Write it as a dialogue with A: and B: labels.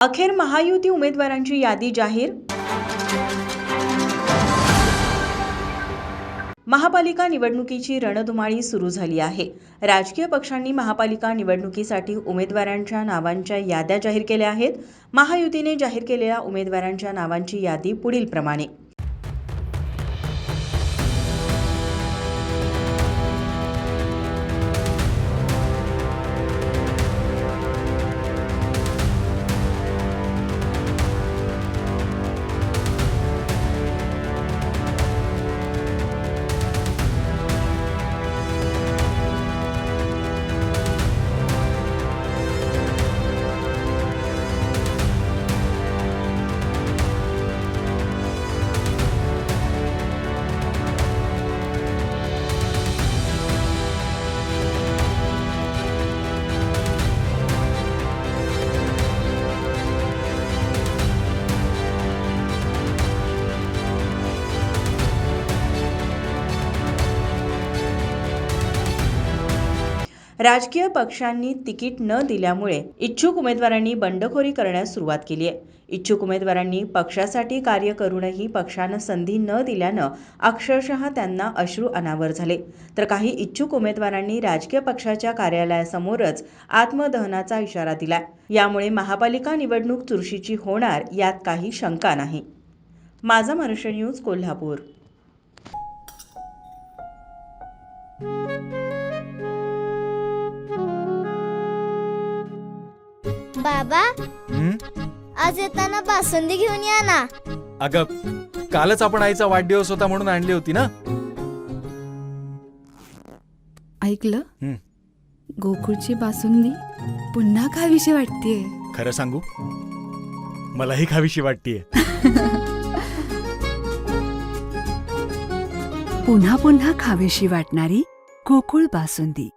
A: अखेर महायुती उमेदवारांची यादी जाहीर. महापालिका निवडणुकीची रणधुमाळी सुरू झाली आहे. राजकीय पक्षांनी महापालिका निवडणुकीसाठी उमेदवारांच्या नावांच्या याद्या जाहीर केल्या आहेत. महायुतीने जाहीर केलेल्या उमेदवारांच्या नावांची यादी पुढीलप्रमाणे. राजकीय पक्षांनी तिकीट न दिल्यामुळे इच्छुक उमेदवारांनी बंडखोरी करण्यास सुरुवात केली आहे. इच्छुक उमेदवारांनी पक्षासाठी कार्य करूनही पक्षानं संधी न दिल्यानं अक्षरशः त्यांना अश्रू अनावर झाले. तर काही इच्छुक उमेदवारांनी राजकीय पक्षाच्या कार्यालयासमोरच आत्मदहनाचा इशारा दिलाय. यामुळे महापालिका निवडणूक चुरशीची होणार यात काही शंका नाही. माझा महाराष्ट्र न्यूज, कोल्हापूर.
B: बाबा, आज येताना बासुंदी घेऊन या ना.
C: अगं, कालच आपण आईचा वाढदिवस होता म्हणून आणली होती ना.
D: ऐकलं, गोकुळची बासुंदी पुन्हा खावीशी वाटतेय.
C: खरं सांगू, मलाही खावीशी वाटतेय.
D: पुन्हा पुन्हा खावीशी वाटणारी गोकुळ बासुंदी.